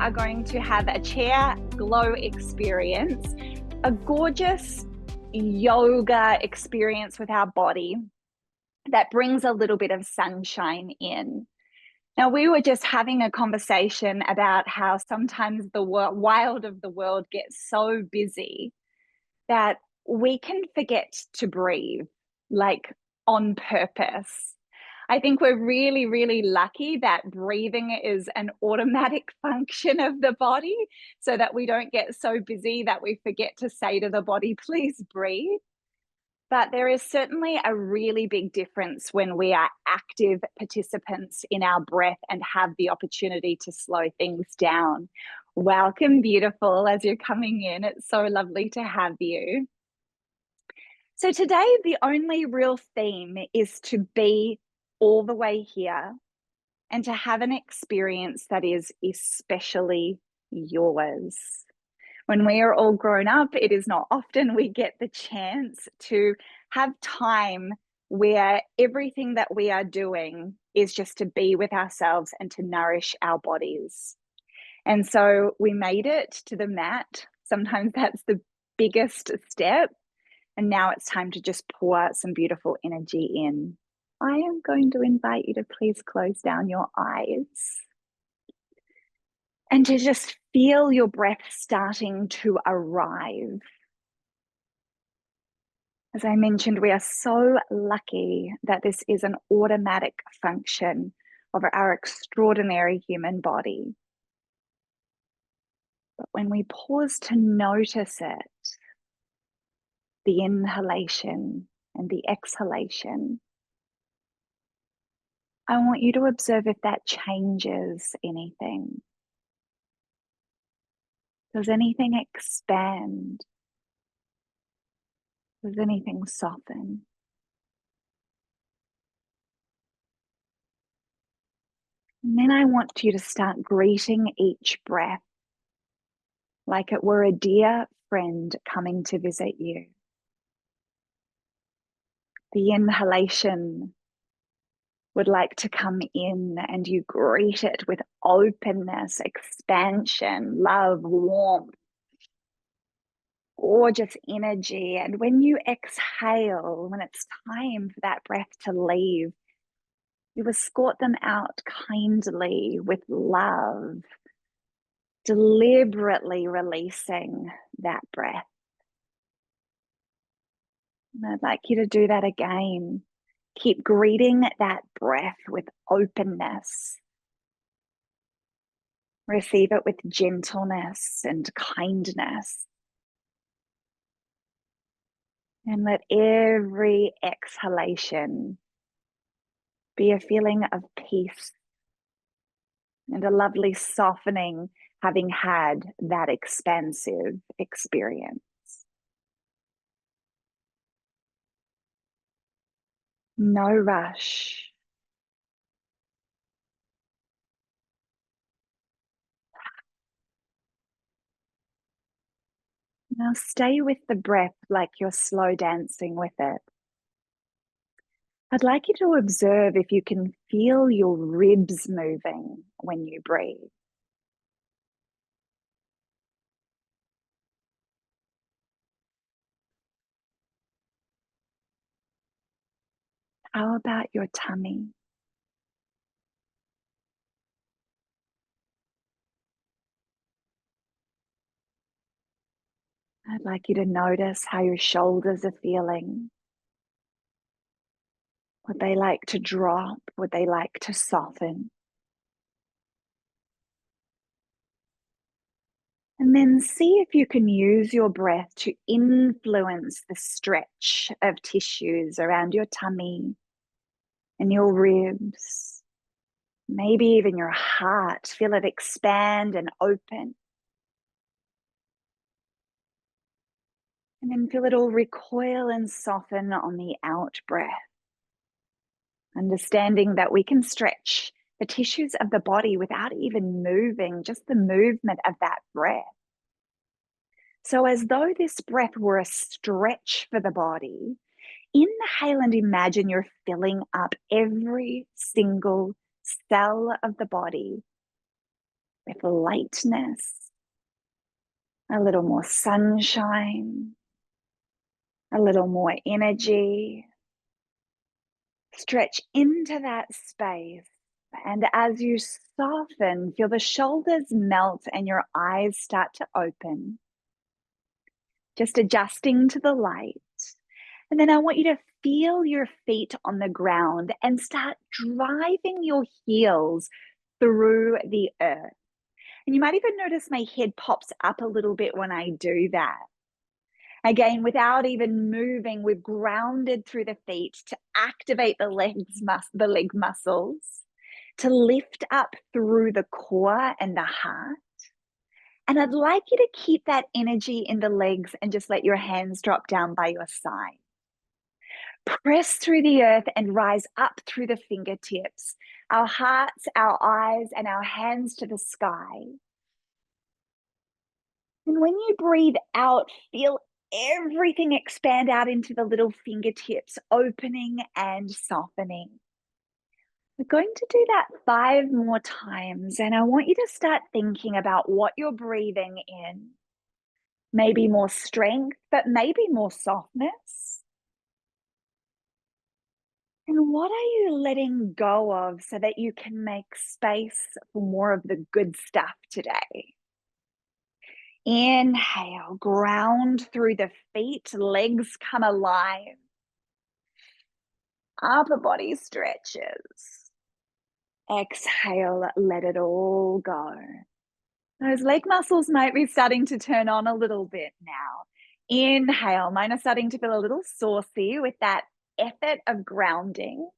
are going to have a chair glow experience, a gorgeous yoga experience with our body that brings a little bit of sunshine in. Now, we were just having a conversation about how sometimes the wild of the world gets so busy that we can forget to breathe, like on purpose. I think we're really, really lucky that breathing is an automatic function of the body so that we don't get so busy that we forget to say to the body, please breathe. But there is certainly a really big difference when we are active participants in our breath and have the opportunity to slow things down. Welcome, beautiful, as you're coming in. It's so lovely to have you. So today, the only real theme is to be all the way here and to have an experience that is especially yours. When we are all grown up, it is not often we get the chance to have time where everything that we are doing is just to be with ourselves and to nourish our bodies. And so we made it to the mat. Sometimes that's the biggest step. And now it's time to just pour some beautiful energy in. I am going to invite you to please close down your eyes and to just feel your breath starting to arrive. As I mentioned, we are so lucky that this is an automatic function of our extraordinary human body. But when we pause to notice it, the inhalation and the exhalation, I want you to observe if that changes anything. Does anything expand? Does anything soften? And then I want you to start greeting each breath like it were a dear friend coming to visit you. The inhalation would like to come in and you greet it with openness, expansion, love, warmth, gorgeous energy. And when you exhale, when it's time for that breath to leave, you escort them out kindly with love, deliberately releasing that breath. And I'd like you to do that again. Keep greeting that breath with openness. Receive it with gentleness and kindness. And let every exhalation be a feeling of peace and a lovely softening, having had that expansive experience. No rush. Now stay with the breath like you're slow dancing with it. I'd like you to observe if you can feel your ribs moving when you breathe. How about your tummy? I'd like you to notice how your shoulders are feeling. Would they like to drop? Would they like to soften? And then see if you can use your breath to influence the stretch of tissues around your tummy and your ribs. Maybe even your heart. Feel it expand and open. And then feel it all recoil and soften on the out breath. Understanding that we can stretch the tissues of the body without even moving, just the movement of that breath. So as though this breath were a stretch for the body, inhale and imagine you're filling up every single cell of the body with lightness, a little more sunshine, a little more energy. Stretch into that space. And as you soften, feel the shoulders melt and your eyes start to open. Just adjusting to the light. And then I want you to feel your feet on the ground and start driving your heels through the earth. And you might even notice my head pops up a little bit when I do that. Again, without even moving, we've grounded through the feet to activate the leg muscles, to lift up through the core and the heart. And I'd like you to keep that energy in the legs and just let your hands drop down by your side. Press through the earth and rise up through the fingertips, our hearts, our eyes, and our hands to the sky. And when you breathe out, feel everything expand out into the little fingertips, opening and softening. We're going to do that 5 more times, and I want you to start thinking about what you're breathing in. Maybe more strength, but maybe more softness. And what are you letting go of so that you can make space for more of the good stuff today? Inhale, ground through the feet, legs come alive. Upper body stretches. Exhale, let it all go. Those leg muscles might be starting to turn on a little bit now. Inhale, mine are starting to feel a little saucy with that effort of grounding.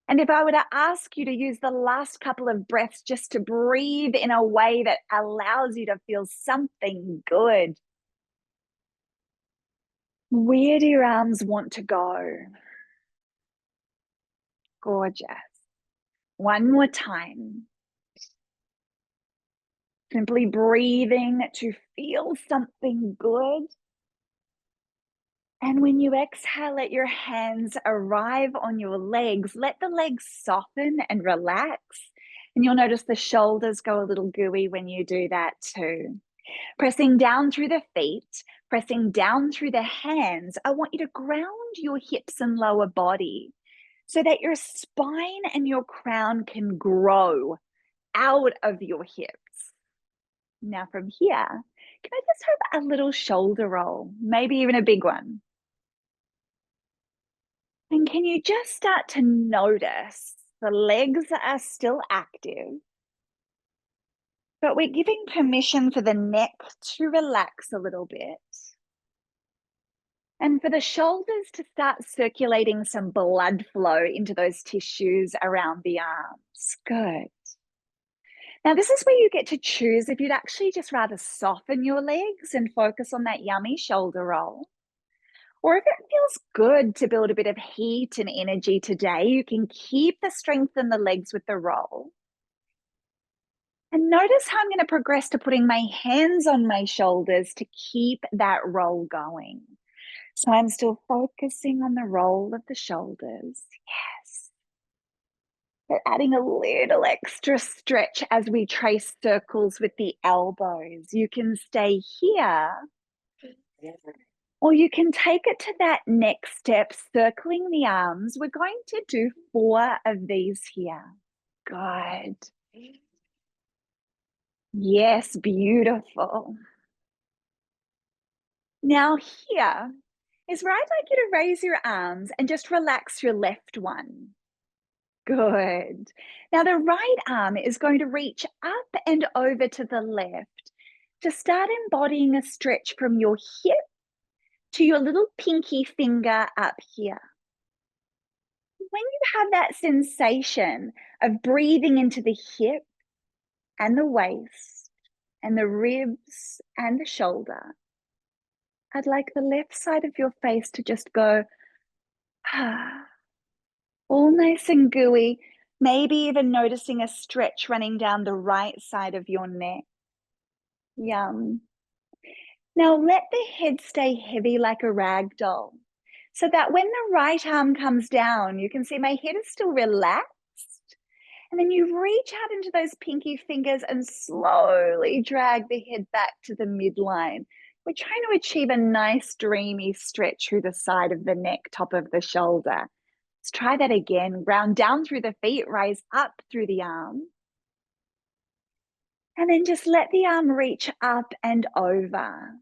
And if I were to ask you to use the last couple of breaths just to breathe in a way that allows you to feel something good, where do your arms want to go? Gorgeous. One more time. Simply breathing to feel something good. And when you exhale, let your hands arrive on your legs. Let the legs soften and relax. And you'll notice the shoulders go a little gooey when you do that too. Pressing down through the feet, pressing down through the hands. I want you to ground your hips and lower body so that your spine and your crown can grow out of your hips. Now from here, can I just have a little shoulder roll, maybe even a big one? And can you just start to notice the legs are still active, but we're giving permission for the neck to relax a little bit. And for the shoulders to start circulating some blood flow into those tissues around the arms. Good. Now, this is where you get to choose if you'd actually just rather soften your legs and focus on that yummy shoulder roll. Or if it feels good to build a bit of heat and energy today, you can keep the strength in the legs with the roll. And notice how I'm going to progress to putting my hands on my shoulders to keep that roll going. So I'm still focusing on the roll of the shoulders. Yes. But adding a little extra stretch as we trace circles with the elbows. You can stay here. Or you can take it to that next step, circling the arms. We're going to do 4 of these here. Good. Yes, beautiful. Now here is where I'd like you to raise your arms and just relax your left one. Good. Now the right arm is going to reach up and over to the left to start embodying a stretch from your hip to your little pinky finger up here. When you have that sensation of breathing into the hip and the waist and the ribs and the shoulder, I'd like the left side of your face to just go, all nice and gooey, maybe even noticing a stretch running down the right side of your neck. Yum. Now let the head stay heavy like a rag doll. So that when the right arm comes down, you can see my head is still relaxed. And then you reach out into those pinky fingers and slowly drag the head back to the midline. We're trying to achieve a nice dreamy stretch through the side of the neck, top of the shoulder. Let's try that again. Ground down through the feet, rise up through the arm. And then just let the arm reach up and over.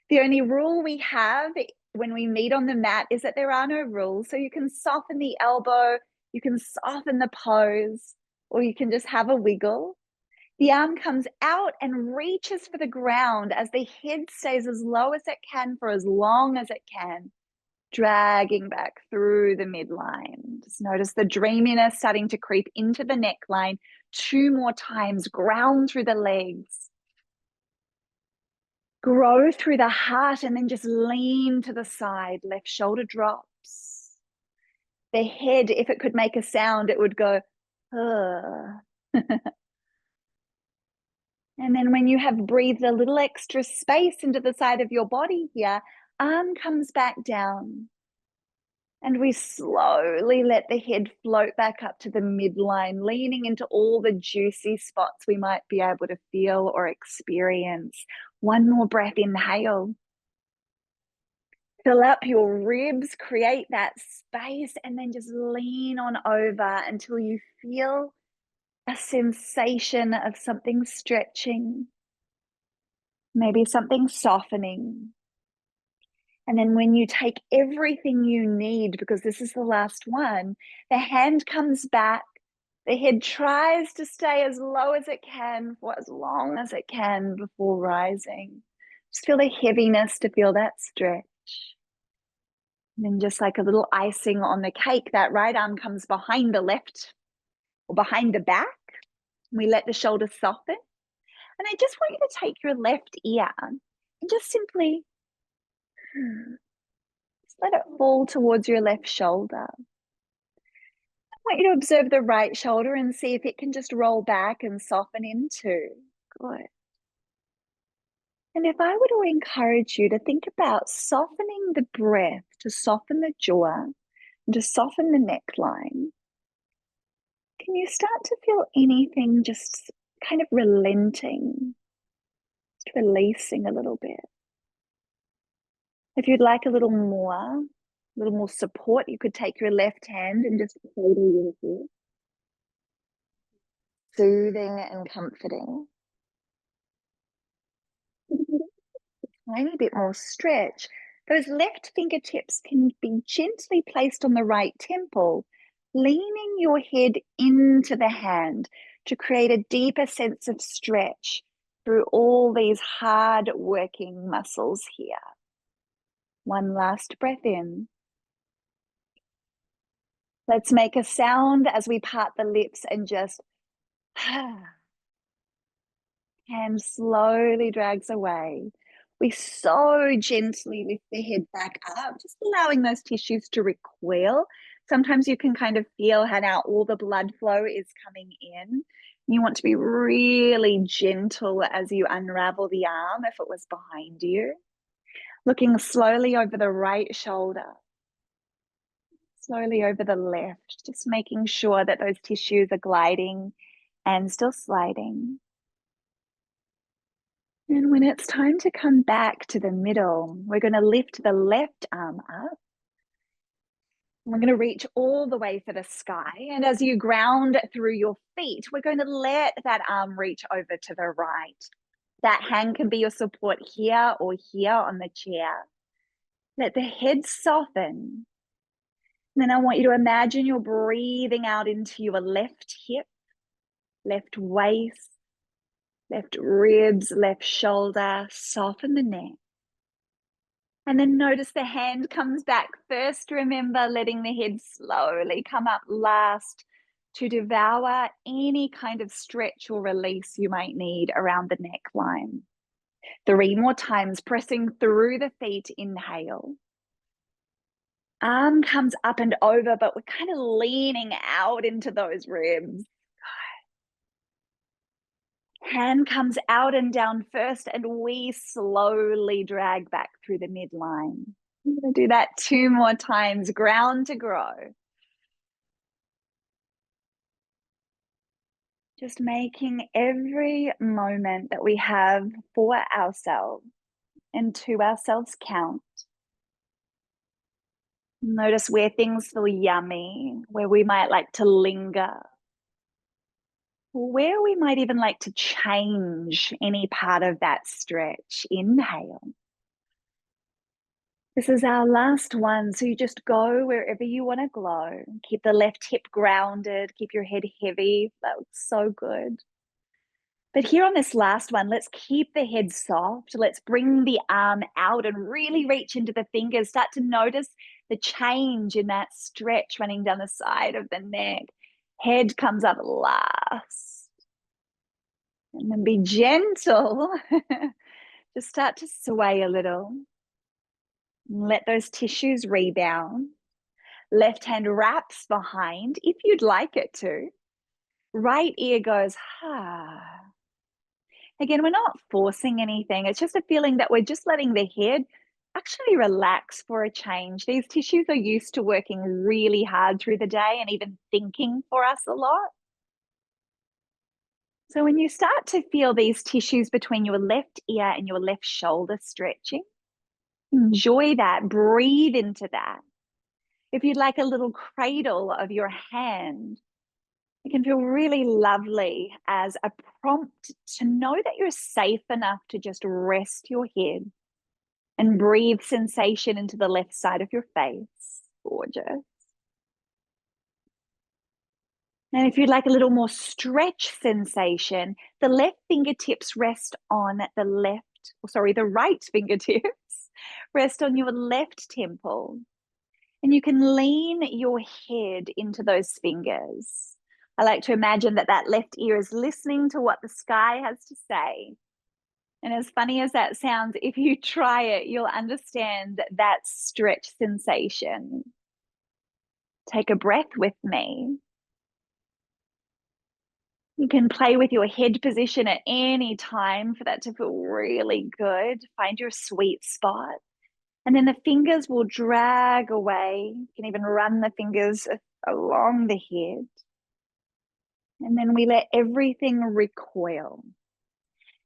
The only rule we have when we meet on the mat is that there are no rules. So you can soften the elbow, you can soften the pose, or you can just have a wiggle. The arm comes out and reaches for the ground as the head stays as low as it can for as long as it can, dragging back through the midline. Just notice the dreaminess starting to creep into the neckline. 2 more times, ground through the legs. Grow through the heart and then just lean to the side. Left shoulder drops. The head, if it could make a sound, it would go, And then when you have breathed a little extra space into the side of your body here, arm comes back down. And we slowly let the head float back up to the midline, leaning into all the juicy spots we might be able to feel or experience. One more breath, inhale. Fill up your ribs, create that space, and then just lean on over until you feel a sensation of something stretching, maybe something softening. And then when you take everything you need, because this is the last one, the hand comes back, the head tries to stay as low as it can for as long as it can before rising. Just feel the heaviness to feel that stretch. And then just like a little icing on the cake, that right arm comes behind the left or behind the back. We let the shoulders soften. And I just want you to take your left ear and just simply just let it fall towards your left shoulder. I want you to observe the right shoulder and see if it can just roll back and soften into. Good. And if I were to encourage you to think about softening the breath, to soften the jaw, and to soften the neckline, can you start to feel anything just kind of relenting, just releasing a little bit? If you'd like a little more support, you could take your left hand and just cradle your head. Soothing and comforting. A tiny bit more stretch. Those left fingertips can be gently placed on the right temple, leaning your head into the hand to create a deeper sense of stretch through all these hard working muscles here. One last breath in. Let's make a sound as we part the lips and just hand slowly drags away. We so gently lift the head back up, just allowing those tissues to recoil. Sometimes you can kind of feel how now all the blood flow is coming in. You want to be really gentle as you unravel the arm if it was behind you. Looking slowly over the right shoulder, slowly over the left, just making sure that those tissues are gliding and still sliding. And when it's time to come back to the middle, we're going to lift the left arm up. We're going to reach all the way for the sky. And as you ground through your feet, we're going to let that arm reach over to the right. That hand can be your support here or here on the chair. Let the head soften. And then I want you to imagine you're breathing out into your left hip, left waist, left ribs, left shoulder. Soften the neck. And then notice the hand comes back first. Remember, letting the head slowly come up last to devour any kind of stretch or release you might need around the neckline. 3 more times, pressing through the feet. Inhale. Arm comes up and over, but we're kind of leaning out into those ribs. Hand comes out and down first, and we slowly drag back through the midline. I'm going to do that 2 more times. Ground to grow. Just making every moment that we have for ourselves and to ourselves count. Notice where things feel yummy, where we might like to linger, where we might even like to change any part of that stretch. Inhale. This is our last one. So you just go wherever you want to glow. Keep the left hip grounded, keep your head heavy. That looks so good. But here on this last one, let's keep the head soft. Let's bring the arm out and really reach into the fingers. Start to notice the change in that stretch running down the side of the neck. Head comes up last. And then be gentle. Just start to sway a little. Let those tissues rebound. Left hand wraps behind if you'd like it to. Right ear goes, ah. Again, we're not forcing anything. It's just a feeling that we're just letting the head actually relax for a change. These tissues are used to working really hard through the day and even thinking for us a lot. So when you start to feel these tissues between your left ear and your left shoulder stretching, enjoy that, breathe into that. If you'd like a little cradle of your hand, it can feel really lovely as a prompt to know that you're safe enough to just rest your head and breathe sensation into the left side of your face. Gorgeous. And if you'd like a little more stretch sensation, the left fingertips rest on the right fingertips rest on your left temple. And you can lean your head into those fingers. I like to imagine that that left ear is listening to what the sky has to say. And as funny as that sounds, if you try it, you'll understand that stretch sensation. Take a breath with me. You can play with your head position at any time for that to feel really good. Find your sweet spot. And then the fingers will drag away. You can even run the fingers along the head. And then we let everything recoil.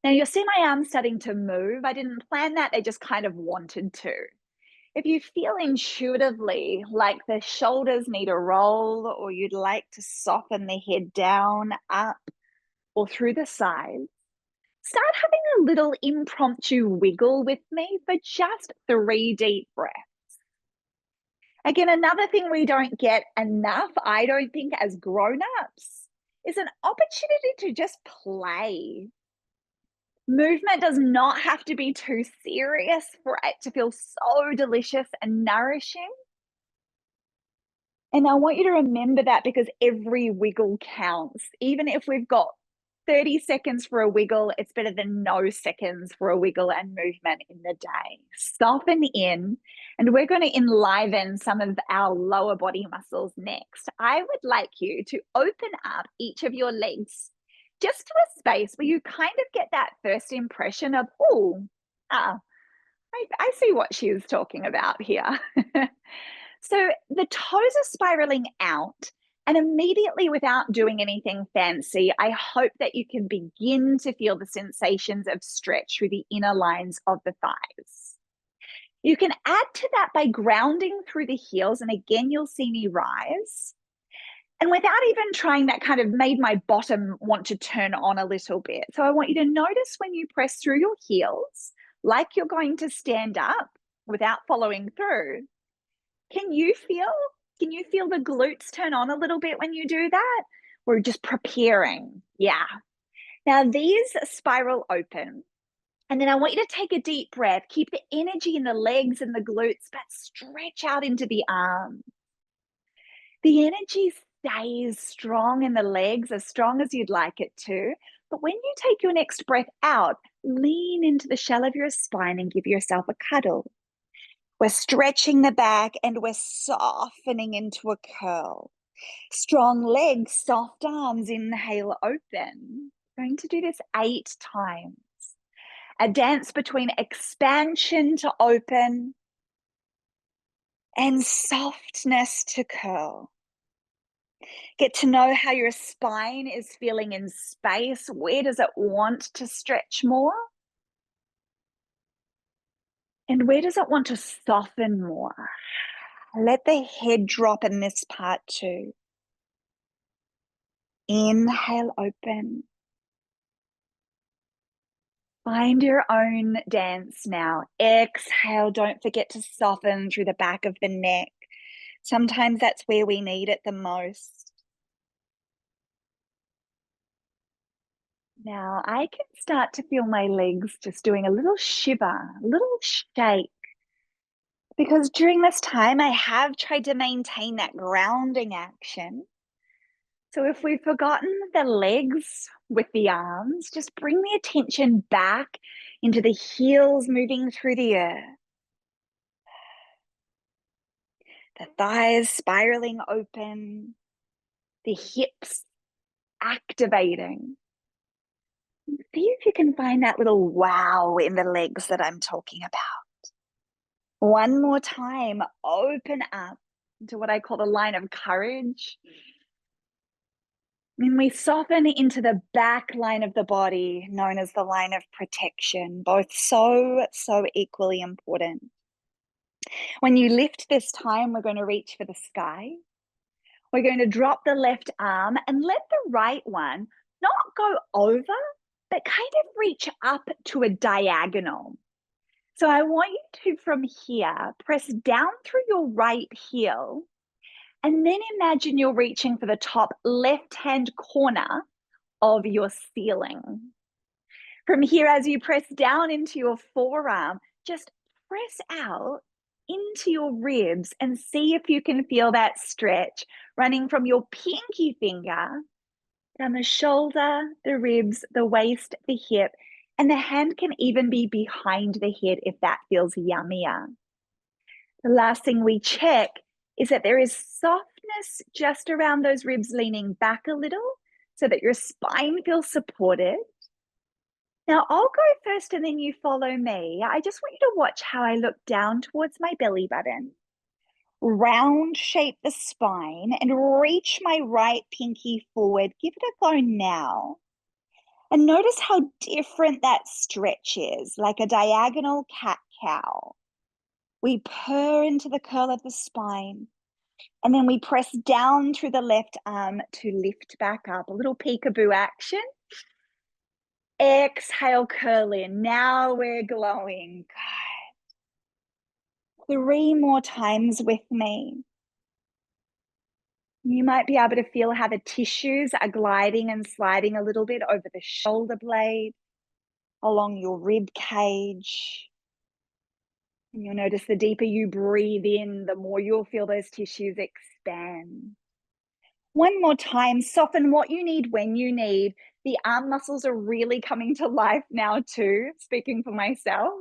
Now you'll see my arms starting to move. I didn't plan that, they just kind of wanted to. If you feel intuitively like the shoulders need a roll, or you'd like to soften the head down, up, or through the sides, start having a little impromptu wiggle with me for just 3 deep breaths. Again, another thing we don't get enough, I don't think, as grown-ups, is an opportunity to just play. Movement does not have to be too serious for it to feel so delicious and nourishing. And I want you to remember that, because every wiggle counts. Even if we've got 30 seconds for a wiggle, it's better than no seconds for a wiggle and movement in the day. Soften in, and we're going to enliven some of our lower body muscles next. I would like you to open up each of your legs just to a space where you kind of get that first impression of, I see what she's talking about here. So the toes are spiraling out, and immediately, without doing anything fancy, I hope that you can begin to feel the sensations of stretch through the inner lines of the thighs. You can add to that by grounding through the heels, and again, you'll see me rise. And without even trying, that kind of made my bottom want to turn on a little bit. So I want you to notice when you press through your heels, like you're going to stand up without following through. Can you feel the glutes turn on a little bit when you do that? We're just preparing. Yeah. Now these spiral open. And then I want you to take a deep breath. Keep the energy in the legs and the glutes, but stretch out into the arms. The energy stays strong in the legs, as strong as you'd like it to. But when you take your next breath out, lean into the shell of your spine and give yourself a cuddle. We're stretching the back and we're softening into a curl. Strong legs, soft arms, inhale, open. We're going to do this 8 times. A dance between expansion to open and softness to curl. Get to know how your spine is feeling in space. Where does it want to stretch more? And where does it want to soften more? Let the head drop in this part too. Inhale, open. Find your own dance now. Exhale, don't forget to soften through the back of the neck. Sometimes that's where we need it the most. Now I can start to feel my legs just doing a little shiver, a little shake. Because during this time, I have tried to maintain that grounding action. So if we've forgotten the legs with the arms, just bring the attention back into the heels moving through the earth. The thighs spiraling open, the hips activating. See if you can find that little wow in the legs that I'm talking about. One more time, open up to what I call the line of courage. And we soften into the back line of the body, known as the line of protection, both so equally important. When you lift this time, we're going to reach for the sky. We're going to drop the left arm and let the right one not go over, but kind of reach up to a diagonal. So I want you to, from here, press down through your right heel. And then imagine you're reaching for the top left-hand corner of your ceiling. From here, as you press down into your forearm, just press out into your ribs and see if you can feel that stretch running from your pinky finger down the shoulder, the ribs, the waist, the hip, and the hand can even be behind the head if that feels yummier. The last thing we check is that there is softness just around those ribs leaning back a little so that your spine feels supported. Now I'll go first and then you follow me. I just want you to watch how I look down towards my belly button, round shape the spine, and reach my right pinky forward. Give it a go now. And notice how different that stretch is, like a diagonal cat-cow. We purr into the curl of the spine, and then we press down through the left arm to lift back up. A little peekaboo action. Exhale, curl in. Now we're glowing. Good. 3 more times with me. You might be able to feel how the tissues are gliding and sliding a little bit over the shoulder blade, along your rib cage. And you'll notice the deeper you breathe in, the more you'll feel those tissues expand. One more time, soften what you need when you need. The arm muscles are really coming to life now too, speaking for myself.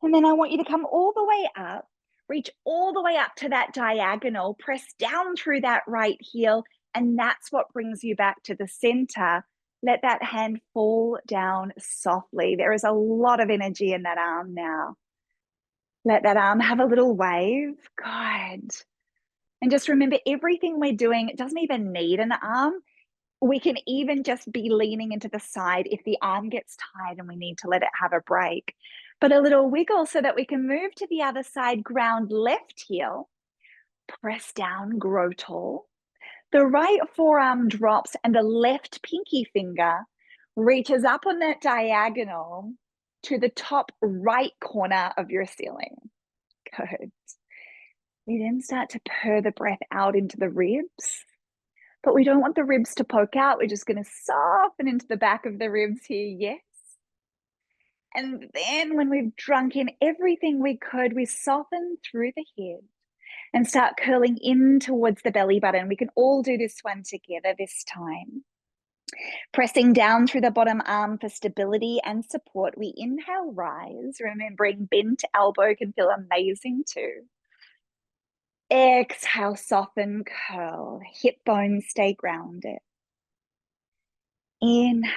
And then I want you to come all the way up, reach all the way up to that diagonal, press down through that right heel, and that's what brings you back to the center. Let that hand fall down softly. There is a lot of energy in that arm now. Let that arm have a little wave. Good. And just remember, everything we're doing, it doesn't even need an arm. We can even just be leaning into the side if the arm gets tired and we need to let it have a break. But a little wiggle so that we can move to the other side, ground left heel, press down, grow tall. The right forearm drops and the left pinky finger reaches up on that diagonal to the top right corner of your ceiling. Good. We then start to purr the breath out into the ribs, but we don't want the ribs to poke out. We're just going to soften into the back of the ribs here. Yes. And then when we've drunk in everything we could, we soften through the head and start curling in towards the belly button. We can all do this one together this time. Pressing down through the bottom arm for stability and support. We inhale, rise, remembering bent elbow can feel amazing too. Exhale, soften, curl. Hip bones stay grounded. Inhale.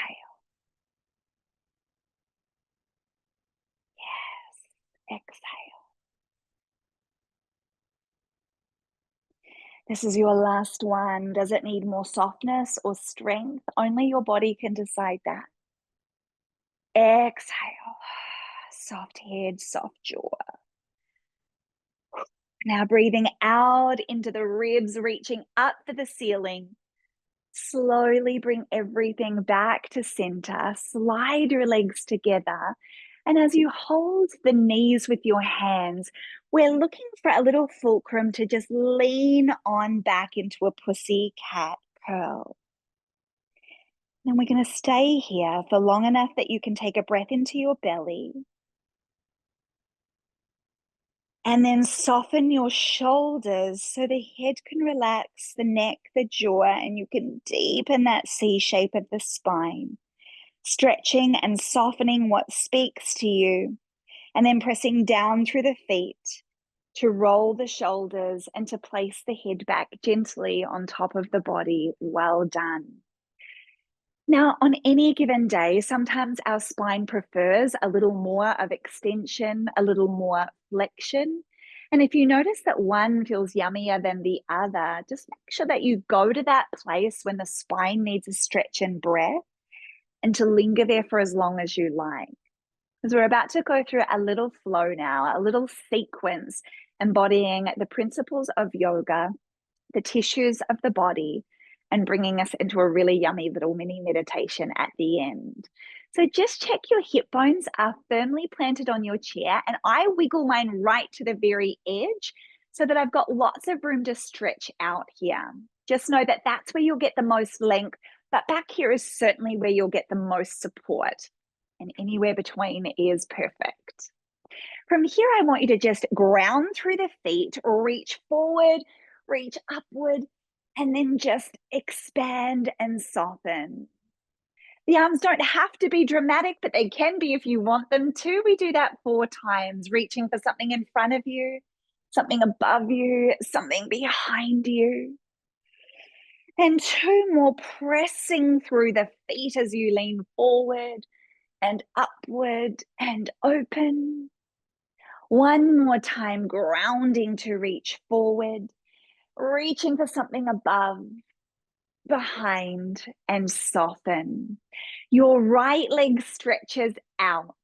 Yes. Exhale. This is your last one. Does it need more softness or strength? Only your body can decide that. Exhale. Soft head, soft jaw. Now breathing out into the ribs, reaching up for the ceiling. Slowly bring everything back to center. Slide your legs together. And as you hold the knees with your hands, we're looking for a little fulcrum to just lean on back into a pussy cat curl. Then we're going to stay here for long enough that you can take a breath into your belly. And then soften your shoulders so the head can relax, the neck, the jaw, and you can deepen that C shape of the spine. Stretching and softening what speaks to you, and then pressing down through the feet to roll the shoulders and to place the head back gently on top of the body. Well done. Now, on any given day, sometimes our spine prefers a little more of extension, a little more flexion. And if you notice that one feels yummier than the other, just make sure that you go to that place when the spine needs a stretch and breath and to linger there for as long as you like. Because we're about to go through a little flow now, a little sequence embodying the principles of yoga, the tissues of the body, and bringing us into a really yummy little mini meditation at the end. So just check your hip bones are firmly planted on your chair, and I wiggle mine right to the very edge so that I've got lots of room to stretch out here. Just know that that's where you'll get the most length, but back here is certainly where you'll get the most support, and anywhere between is perfect. From here, I want you to just ground through the feet, reach forward, reach upward, and then just expand and soften. The arms don't have to be dramatic, but they can be if you want them to. We do that 4 times, reaching for something in front of you, something above you, something behind you. And 2 more, pressing through the feet as you lean forward and upward and open. 1 more time, grounding to reach forward, reaching for something above, behind, and soften. Your right leg stretches out.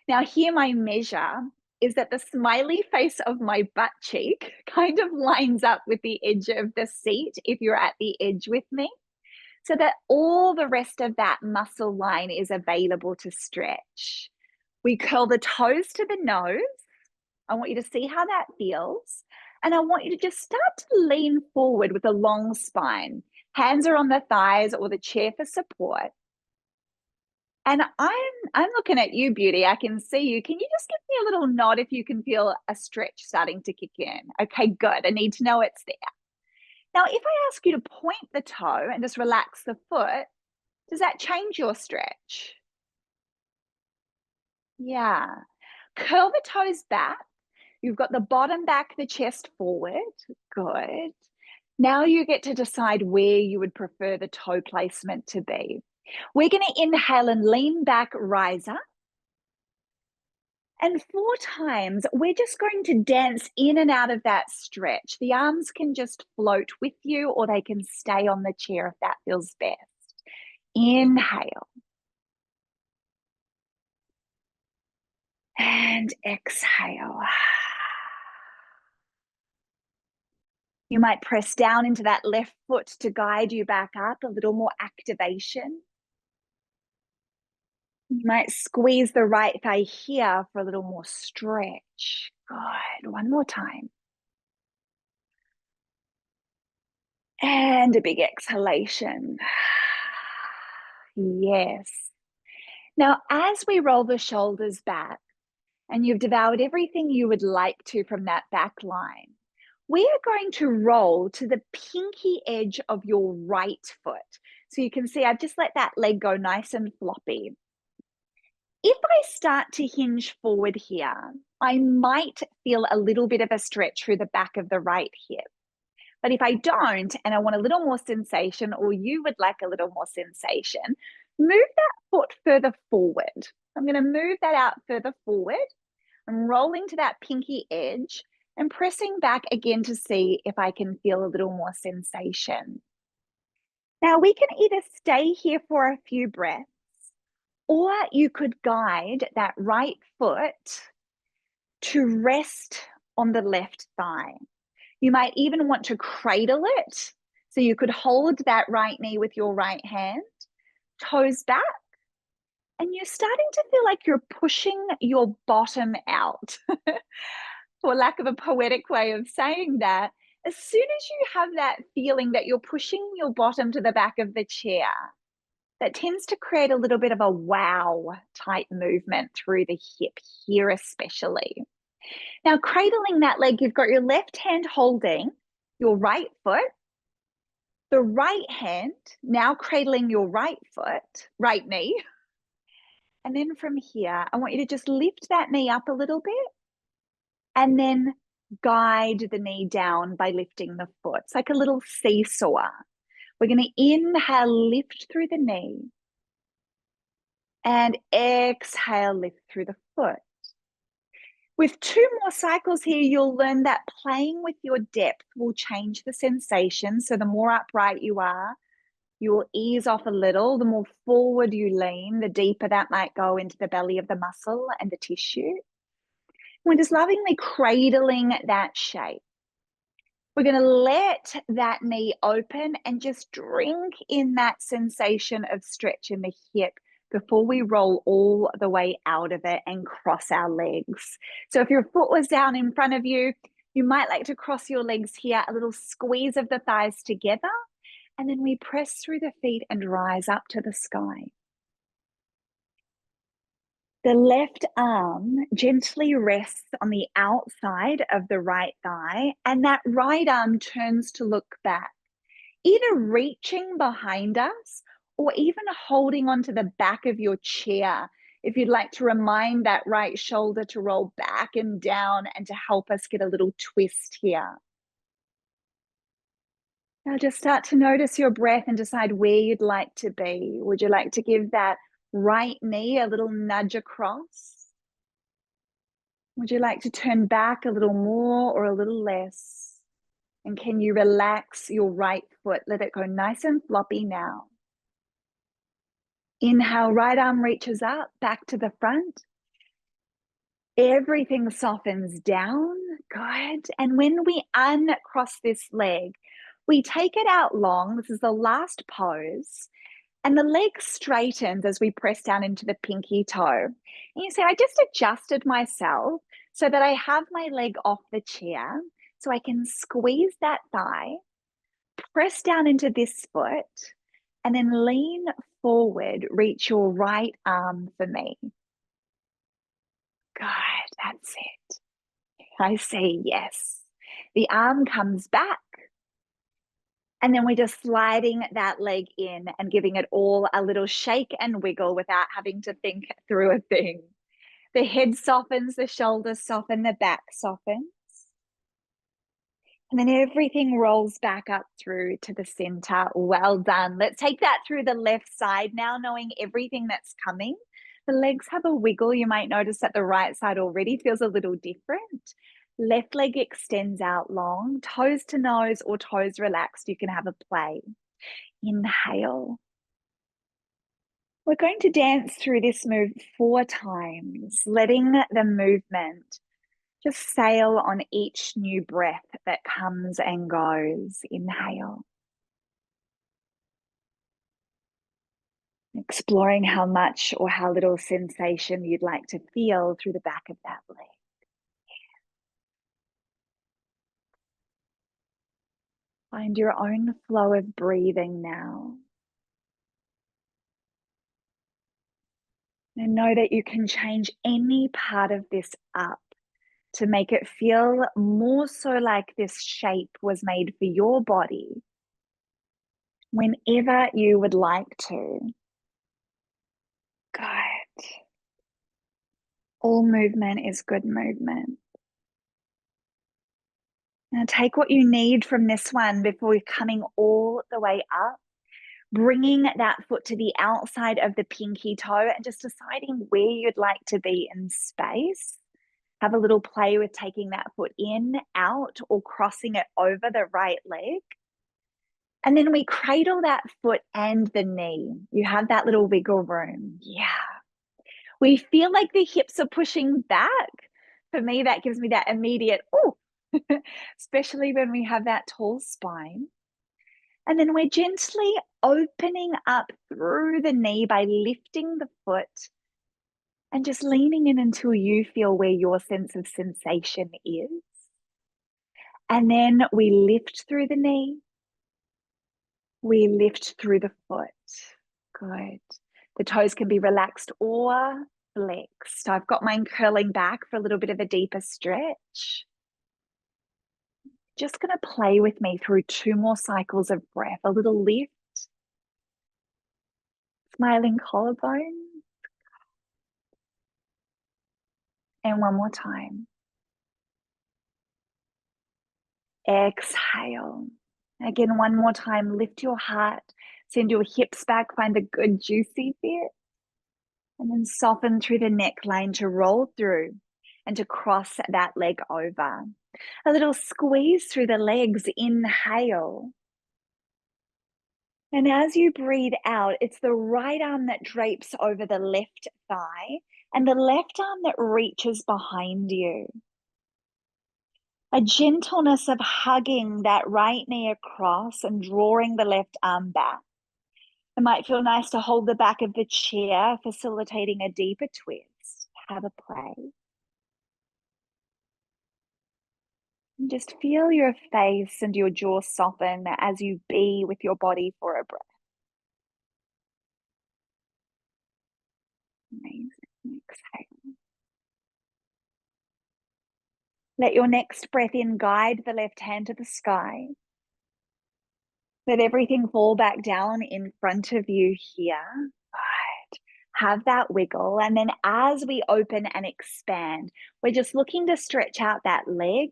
Now, here my measure is that the smiley face of my butt cheek kind of lines up with the edge of the seat if you're at the edge with me, so that all the rest of that muscle line is available to stretch. We curl the toes to the nose. I want you to see how that feels. And I want you to just start to lean forward with a long spine. Hands are on the thighs or the chair for support. And I'm looking at you, beauty. I can see you. Can you just give me a little nod if you can feel a stretch starting to kick in? Okay, good. I need to know it's there. Now, if I ask you to point the toe and just relax the foot, does that change your stretch? Yeah. Curl the toes back. You've got the bottom back, the chest forward. Good. Now you get to decide where you would prefer the toe placement to be. We're going to inhale and lean back, rise up. And 4 times, we're just going to dance in and out of that stretch. The arms can just float with you or they can stay on the chair if that feels best. Inhale. And exhale. You might press down into that left foot to guide you back up, a little more activation. You might squeeze the right thigh here for a little more stretch. Good. 1 more time. And a big exhalation. Yes. Now, as we roll the shoulders back, and you've devoured everything you would like to from that back line, we are going to roll to the pinky edge of your right foot. So you can see I've just let that leg go nice and floppy. If I start to hinge forward here, I might feel a little bit of a stretch through the back of the right hip. But if I don't, and I want a little more sensation, or you would like a little more sensation, move that foot further forward. I'm going to move that out further forward. I'm rolling to that pinky edge, and pressing back again to see if I can feel a little more sensation. Now we can either stay here for a few breaths, or you could guide that right foot to rest on the left thigh. You might even want to cradle it. So you could hold that right knee with your right hand, toes back, and you're starting to feel like you're pushing your bottom out. For lack of a poetic way of saying that, as soon as you have that feeling that you're pushing your bottom to the back of the chair, that tends to create a little bit of a wow type movement through the hip here, especially. Now, cradling that leg, you've got your left hand holding your right foot, the right hand now cradling your right foot, right knee. And then from here, I want you to just lift that knee up a little bit and then guide the knee down by lifting the foot. It's like a little seesaw. We're going to inhale, lift through the knee, and exhale, lift through the foot. With 2 more cycles here, you'll learn that playing with your depth will change the sensation. So the more upright you are, you will ease off a little. The more forward you lean, the deeper that might go into the belly of the muscle and the tissue. We're just lovingly cradling that shape. We're going to let that knee open and just drink in that sensation of stretch in the hip before we roll all the way out of it and cross our legs. So if your foot was down in front of you, you might like to cross your legs here, a little squeeze of the thighs together, and then we press through the feet and rise up to the sky. The left arm gently rests on the outside of the right thigh, and that right arm turns to look back, either reaching behind us or even holding onto the back of your chair if you'd like to remind that right shoulder to roll back and down and to help us get a little twist here. Now just start to notice your breath and decide where you'd like to be. Would you like to give that right knee a little nudge across? Would you like to turn back a little more or a little less? And can you relax your right foot? Let it go nice and floppy now. Inhale, right arm reaches up, back to the front. Everything softens down. Good. And when we uncross this leg, we take it out long. This is the last pose. And the leg straightens as we press down into the pinky toe. And you say, I just adjusted myself so that I have my leg off the chair so I can squeeze that thigh, press down into this foot, and then lean forward, reach your right arm for me. Good, that's it. I say yes. The arm comes back. And then we're just sliding that leg in and giving it all a little shake and wiggle without having to think through a thing. The head softens, the shoulders soften, the back softens. And then everything rolls back up through to the center. Well done. Let's take that through the left side now, knowing everything that's coming. The legs have a wiggle. You might notice that the right side already feels a little different. Left leg extends out long, toes to nose or toes relaxed. You can have a play. Inhale. We're going to dance through this move 4 times, letting the movement just sail on each new breath that comes and goes. Inhale. Exploring how much or how little sensation you'd like to feel through the back of that leg. Find your own flow of breathing now. And know that you can change any part of this up to make it feel more so like this shape was made for your body whenever you would like to. Good. All movement is good movement. Now take what you need from this one before you're coming all the way up, bringing that foot to the outside of the pinky toe and just deciding where you'd like to be in space. Have a little play with taking that foot in, out, or crossing it over the right leg. And then we cradle that foot and the knee. You have that little wiggle room. Yeah. We feel like the hips are pushing back. For me, that gives me that immediate, oh, especially when we have that tall spine. And then we're gently opening up through the knee by lifting the foot and just leaning in until you feel where your sense of sensation is. And then we lift through the knee. We lift through the foot. Good. The toes can be relaxed or flexed. I've got mine curling back for a little bit of a deeper stretch. Just going to play with me through 2 more cycles of breath. A little lift. Smiling collarbone. And one more time. Exhale. Again, one more time. Lift your heart. Send your hips back. Find a good juicy bit. And then soften through the neckline to roll through and to cross that leg over. A little squeeze through the legs. Inhale. And as you breathe out, it's the right arm that drapes over the left thigh and the left arm that reaches behind you. A gentleness of hugging that right knee across and drawing the left arm back. It might feel nice to hold the back of the chair, facilitating a deeper twist. Have a play. And just feel your face and your jaw soften as you be with your body for a breath. Amazing. Exhale. Let your next breath in guide the left hand to the sky. Let everything fall back down in front of you here. Right. Have that wiggle. And then as we open and expand, we're just looking to stretch out that leg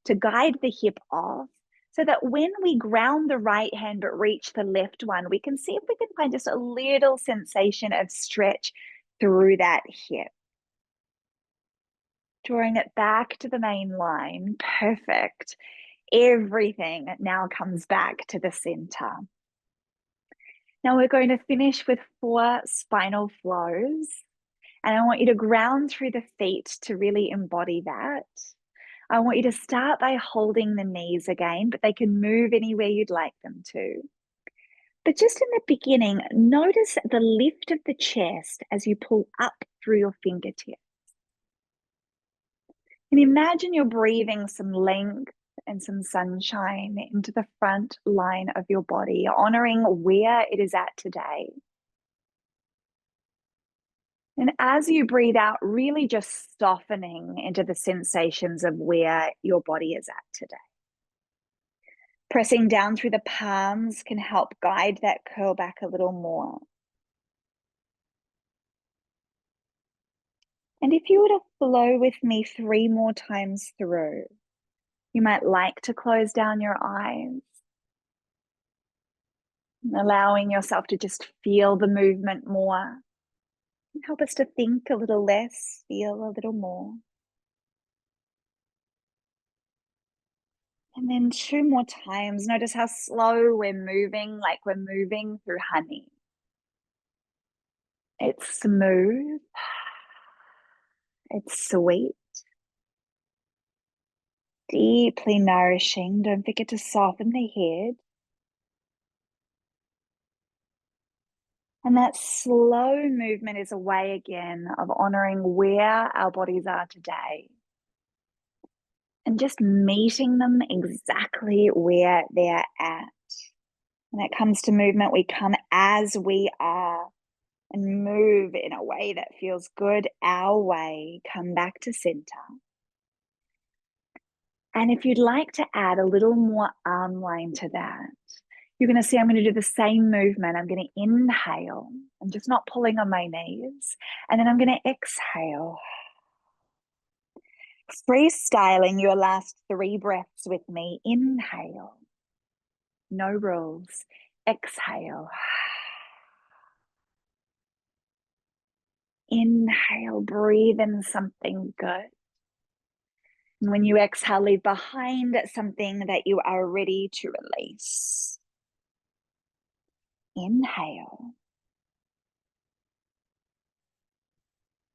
to guide the hip off so that when we ground the right hand but reach the left one, we can see if we can find just a little sensation of stretch through that hip. Drawing it back to the main line. Perfect. Everything now comes back to the center. Now we're going to finish with 4 spinal flows. And I want you to ground through the feet to really embody that. I want you to start by holding the knees again, but they can move anywhere you'd like them to. But just in the beginning, notice the lift of the chest as you pull up through your fingertips. And imagine you're breathing some length and some sunshine into the front line of your body, honoring where it is at today. And as you breathe out, really just softening into the sensations of where your body is at today. Pressing down through the palms can help guide that curl back a little more. And if you were to flow with me 3 more times through, you might like to close down your eyes, allowing yourself to just feel the movement more. Help us to think a little less, feel a little more. And then 2 more times. Notice how slow we're moving, like we're moving through honey. It's smooth. It's sweet. Deeply nourishing. Don't forget to soften the head. And that slow movement is a way again of honoring where our bodies are today. And just meeting them exactly where they're at. When it comes to movement, we come as we are and move in a way that feels good our way. Come back to center. And if you'd like to add a little more arm line to that, you're going to see I'm going to do the same movement. I'm going to inhale. I'm just not pulling on my knees. And then I'm going to exhale. Freestyling your last 3 breaths with me. Inhale. No rules. Exhale. Inhale. Breathe in something good. And when you exhale, leave behind something that you are ready to release. Inhale.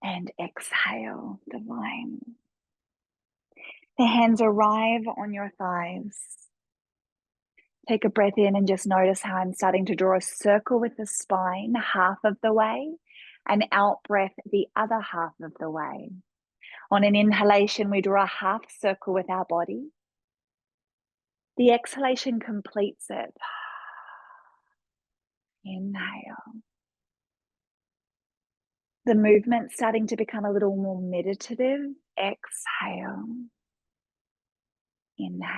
And exhale, divine. The hands arrive on your thighs. Take a breath in and just notice how I'm starting to draw a circle with the spine half of the way, and out breath the other half of the way. On an inhalation, we draw a half circle with our body. The exhalation completes it. Inhale. The movement starting to become a little more meditative. Exhale. Inhale.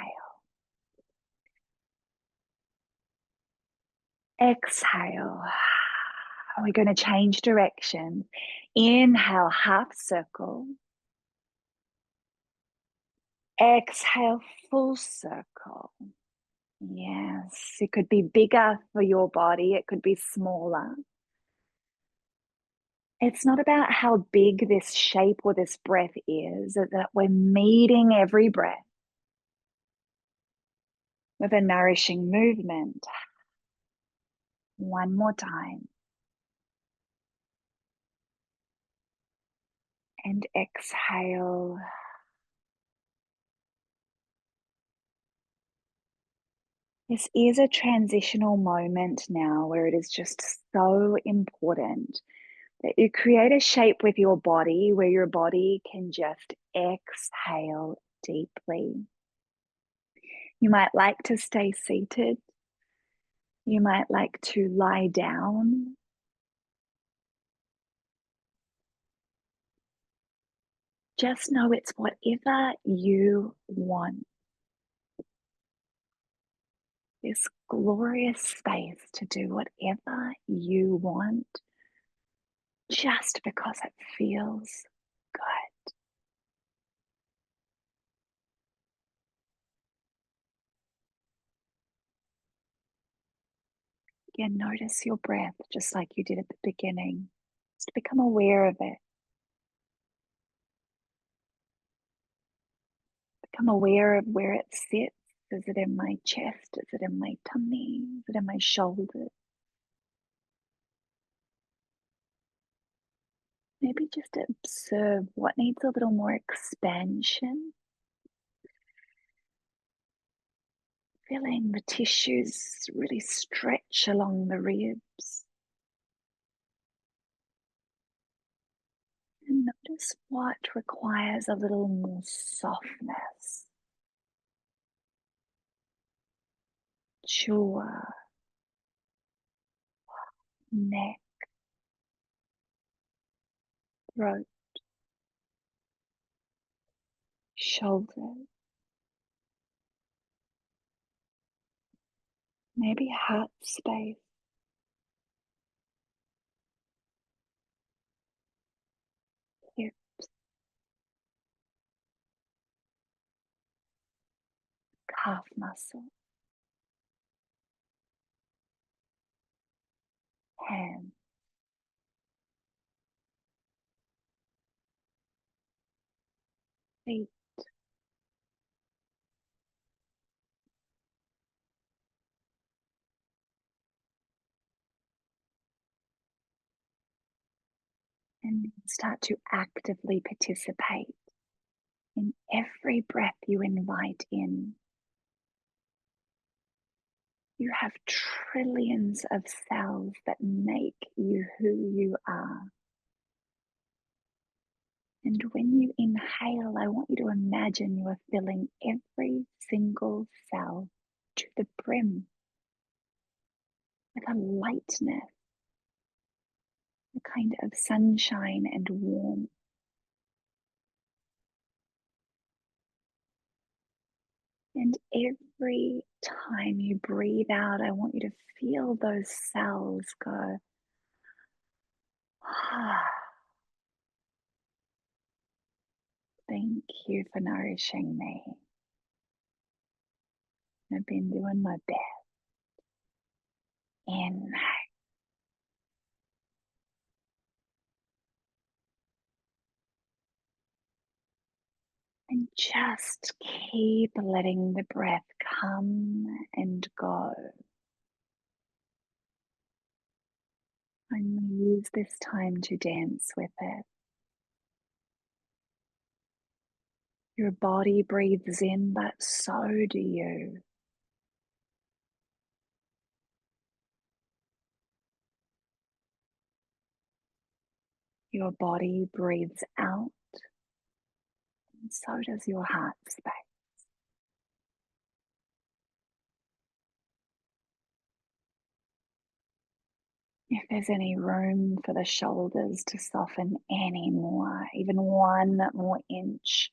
Exhale. We're going to change direction. Inhale, half circle. Exhale, full circle. Yes, it could be bigger for your body. It could be smaller. It's not about how big this shape or this breath is, that we're meeting every breath with a nourishing movement. One more time. And exhale. This is a transitional moment now where it is just so important that you create a shape with your body where your body can just exhale deeply. You might like to stay seated. You might like to lie down. Just know it's whatever you want. This glorious space to do whatever you want, just because it feels good. Again, notice your breath just like you did at the beginning. Just become aware of it. Become aware of where it sits. Is it in my chest? Is it in my tummy? Is it in my shoulders? Maybe just observe what needs a little more expansion. Feeling the tissues really stretch along the ribs. And notice what requires a little more softness. Jaw, neck, throat, shoulders. Maybe heart space, hips, calf muscle, hands, feet, and start to actively participate in every breath you invite in. You have trillions of cells that make you who you are. And when you inhale, I want you to imagine you are filling every single cell to the brim with a lightness, a kind of sunshine and warmth. And every time you breathe out, I want you to feel those cells go, ah, thank you for nourishing me. I've been doing my best. Inhale. And Just keep letting the breath come and go. And use this time to dance with it. Your body breathes in, but so do you. Your body breathes out, and so does your heart space. If there's any room for the shoulders to soften any more, even 1 more inch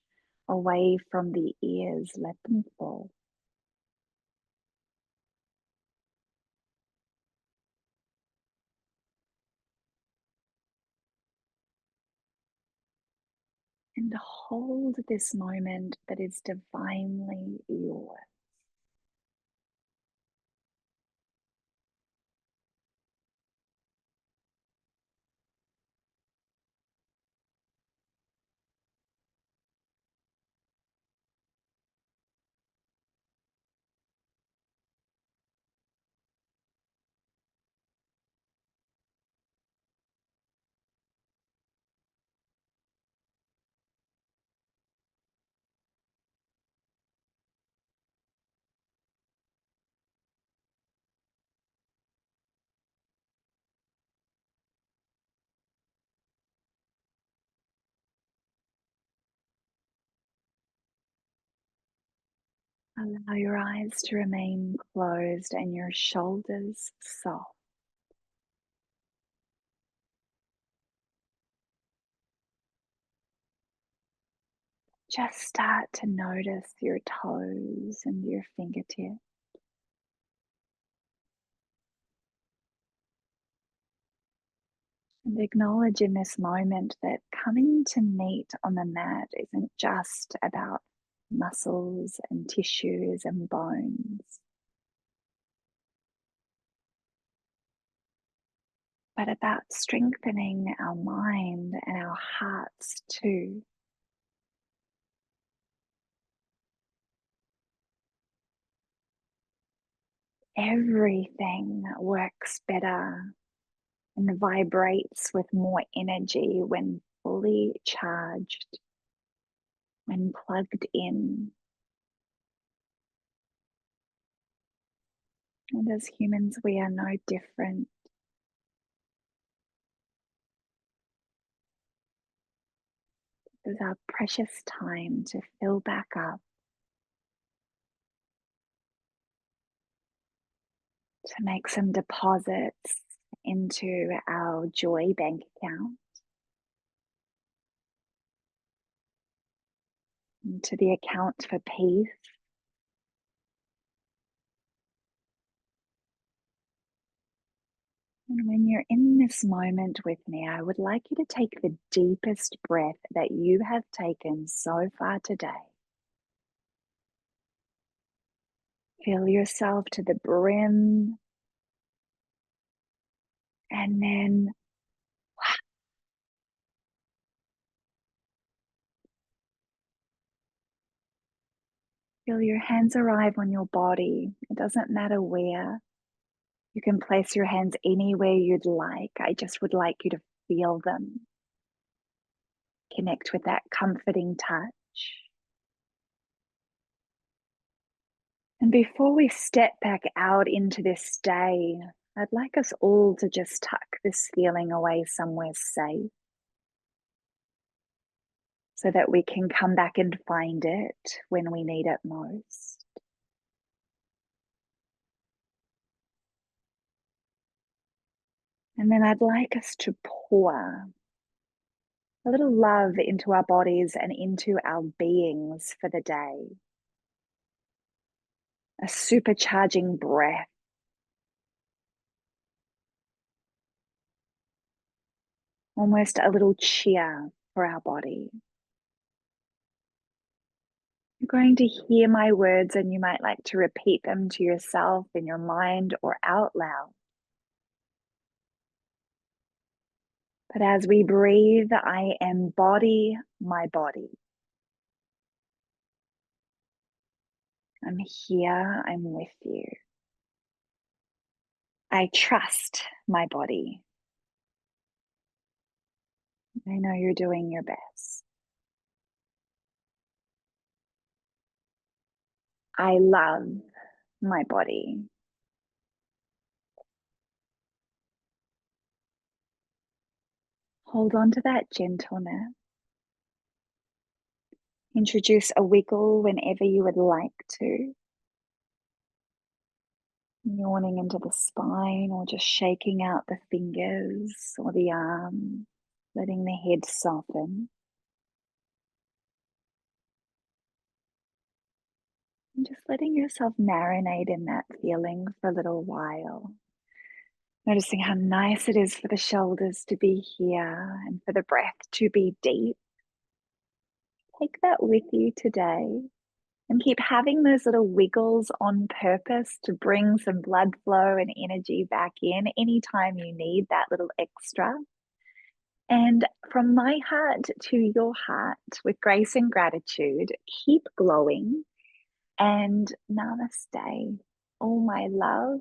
away from the ears, let them fall. And hold this moment that is divinely yours. Allow your eyes to remain closed and your shoulders soft. Just start to notice your toes and your fingertips. And acknowledge in this moment that coming to meet on the mat isn't just about muscles and tissues and bones, but about strengthening our mind and our hearts too. Everything works better and vibrates with more energy when fully charged, when plugged in. And as humans, we are no different. This is our precious time to fill back up, to make some deposits into our joy bank account, into the account for peace. And when you're in this moment with me, I would like you to take the deepest breath that you have taken so far today. Fill yourself to the brim, and then feel your hands arrive on your body. It doesn't matter where. You can place your hands anywhere you'd like. I just would like you to feel them. Connect with that comforting touch. And before we step back out into this day, I'd like us all to just tuck this feeling away somewhere safe so that we can come back and find it when we need it most. And then I'd like us to pour a little love into our bodies and into our beings for the day. A supercharging breath. Almost a little cheer for our body. You're going to hear my words and you might like to repeat them to yourself in your mind or out loud. But as we breathe, I embody my body. I'm here. I'm with you. I trust my body. I know you're doing your best. I love my body. Hold on to that gentleness. Introduce a wiggle whenever you would like to. Yawning into the spine or just shaking out the fingers or the arms, letting the head soften. And just letting yourself marinate in that feeling for a little while. Noticing how nice it is for the shoulders to be here and for the breath to be deep. Take that with you today and keep having those little wiggles on purpose to bring some blood flow and energy back in anytime you need that little extra. And from my heart to your heart, with grace and gratitude, keep glowing and namaste. All my love.